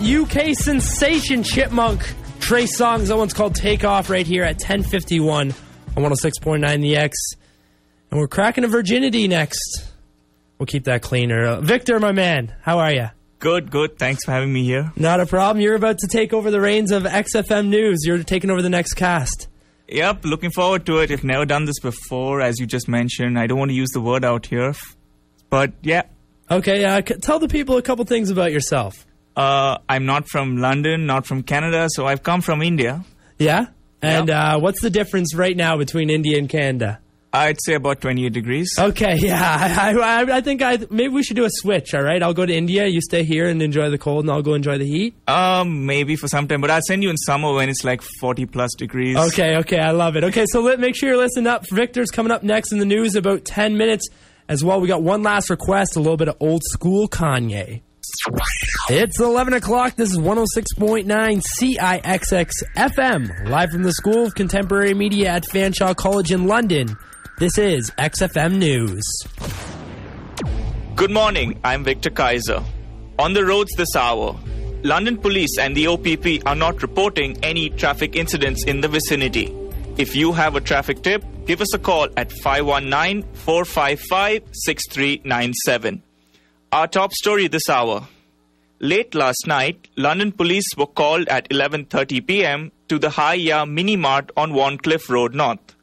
UK sensation Chipmunk Trey Songz. That one's called Take Off right here at 10:51 on 106.9 The X. And we're cracking a virginity next. We'll keep that cleaner. Victor, my man, how are you? Good. Thanks for having me here. Not a problem. You're about to take over the reins of XFM News. You're taking over the next cast. Yep, looking forward to it. I've never done this before, as you just mentioned. I don't want to use the word out here, but yeah. Okay, tell the people a couple things about yourself. I'm not from London, not from Canada, so I've come from India. Yeah? And Yep. What's the difference right now between India and Canada? I'd say about 28 degrees. Okay, yeah. I think maybe we should do a switch, all right? I'll go to India, you stay here and enjoy the cold, and I'll go enjoy the heat. Maybe for some time, but I'll send you in summer when it's like 40 plus degrees. Okay, I love it. Okay, so make sure you're listening up. Victor's coming up next in the news, about 10 minutes. As well, we got one last request, a little bit of old school Kanye. It's 11 o'clock. This is 106.9 CIXX-FM, live from the School of Contemporary Media at Fanshawe College in London. This is XFM News. Good morning, I'm Victor Kaiser. On the roads this hour, London Police and the OPP are not reporting any traffic incidents in the vicinity. If you have a traffic tip, give us a call at 519-455-6397. Our top story this hour. Late last night, London police were called at 11:30 p.m. to the High Mini Mart on Warncliffe Road North.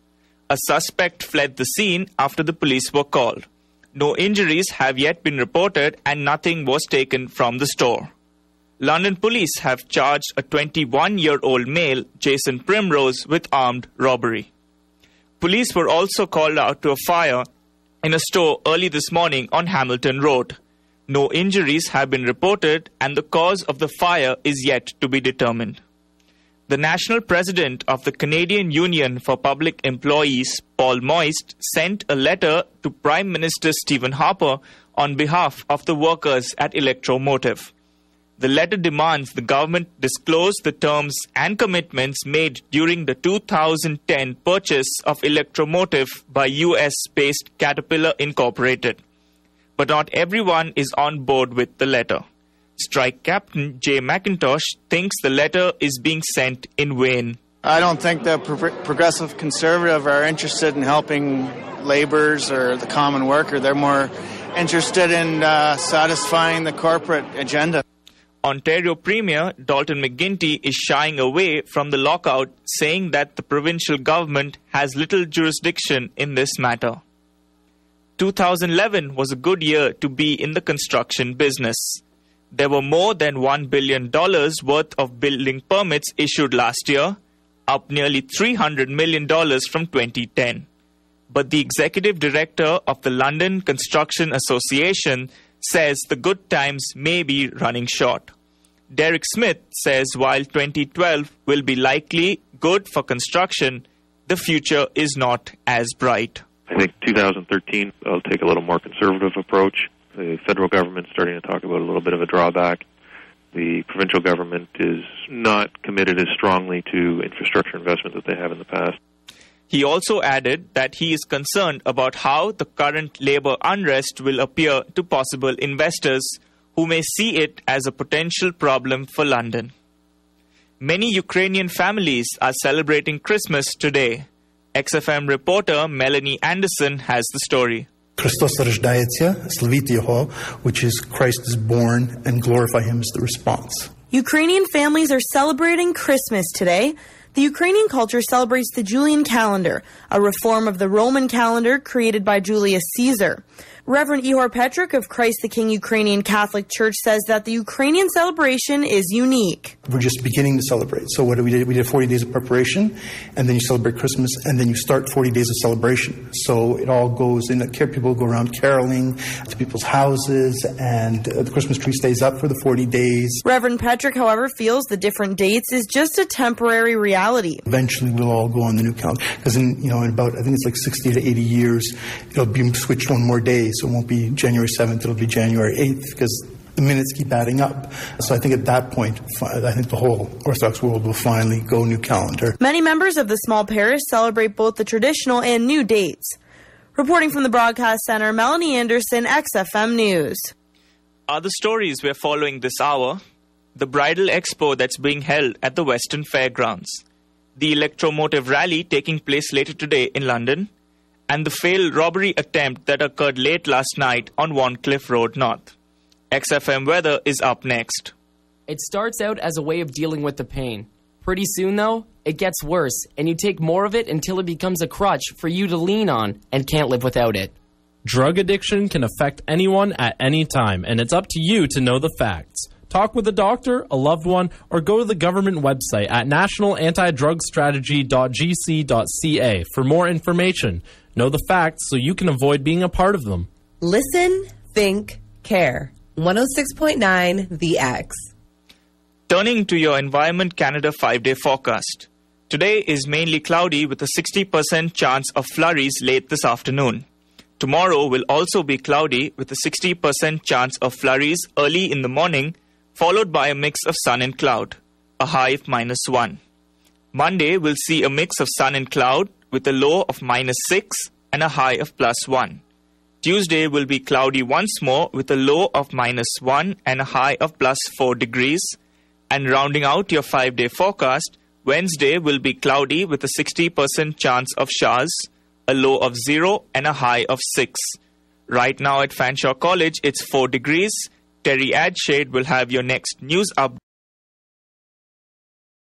A suspect fled the scene after the police were called. No injuries have yet been reported and nothing was taken from the store. London police have charged a 21-year-old male, Jason Primrose, with armed robbery. Police were also called out to a fire in a store early this morning on Hamilton Road. No injuries have been reported and the cause of the fire is yet to be determined. The national president of the Canadian Union for Public Employees, Paul Moist, sent a letter to Prime Minister Stephen Harper on behalf of the workers at Electromotive. The letter demands the government disclose the terms and commitments made during the 2010 purchase of Electromotive by US-based Caterpillar Incorporated. But not everyone is on board with the letter. Strike Captain Jay McIntosh thinks the letter is being sent in vain. I don't think the progressive conservative are interested in helping laborers or the common worker. They're more interested in satisfying the corporate agenda. Ontario Premier Dalton McGuinty is shying away from the lockout, saying that the provincial government has little jurisdiction in this matter. 2011 was a good year to be in the construction business. There were more than $1 billion worth of building permits issued last year, up nearly $300 million from 2010. But the executive director of the London Construction Association says the good times may be running short. Derek Smith says while 2012 will be likely good for construction, the future is not as bright. I think 2013 will take a little more conservative approach. The federal government's starting to talk about a little bit of a drawback. The provincial government is not committed as strongly to infrastructure investment that they have in the past. He also added that he is concerned about how the current labor unrest will appear to possible investors who may see it as a potential problem for London. Many Ukrainian families are celebrating Christmas today. XFM reporter Melanie Anderson has the story. Christos рождається, славіть його, which is Christ is born, and glorify him is the response. Ukrainian families are celebrating Christmas today. The Ukrainian culture celebrates the Julian calendar, a reform of the Roman calendar created by Julius Caesar. Reverend Ihor Petruk of Christ the King Ukrainian Catholic Church says that the Ukrainian celebration is unique. We're just beginning to celebrate. So what we did? We did 40 days of preparation, and then you celebrate Christmas, and then you start 40 days of celebration. So it all goes in. People go around caroling to people's houses, and the Christmas tree stays up for the 40 days. Reverend Petruk, however, feels the different dates is just a temporary reality. Eventually, we'll all go on the new calendar because in about I think it's like 60 to 80 years, it'll be switched one more day. So it won't be January 7th, it'll be January 8th because the minutes keep adding up. So I think at that point, I think the whole Orthodox world will finally go new calendar. Many members of the small parish celebrate both the traditional and new dates. Reporting from the Broadcast Center, Melanie Anderson, XFM News. Other stories we're following this hour. the bridal expo that's being held at the Western Fairgrounds, the electromotive rally taking place later today in London, and the failed robbery attempt that occurred late last night on Warncliffe Road North. XFM weather is up next. It starts out as a way of dealing with the pain. Pretty soon, though, it gets worse, and you take more of it until it becomes a crutch for you to lean on and can't live without it. Drug addiction can affect anyone at any time, and it's up to you to know the facts. Talk with a doctor, a loved one, or go to the government website at nationalantidrugstrategy.gc.ca for more information. Know the facts so you can avoid being a part of them. Listen, think, care. 106.9 The X. Turning to your Environment Canada 5-day forecast. Today is mainly cloudy with a 60% chance of flurries late this afternoon. Tomorrow will also be cloudy with a 60% chance of flurries early in the morning, followed by a mix of sun and cloud, a high of -1. Monday will see a mix of sun and cloud with a low of -6 and a high of +1. Tuesday will be cloudy once more with a low of -1 and a high of +4 degrees. And rounding out your 5-day forecast, Wednesday will be cloudy with a 60% chance of showers, a low of 0 and a high of 6. Right now at Fanshawe College, it's 4 degrees. Terry Adshade will have your next news update.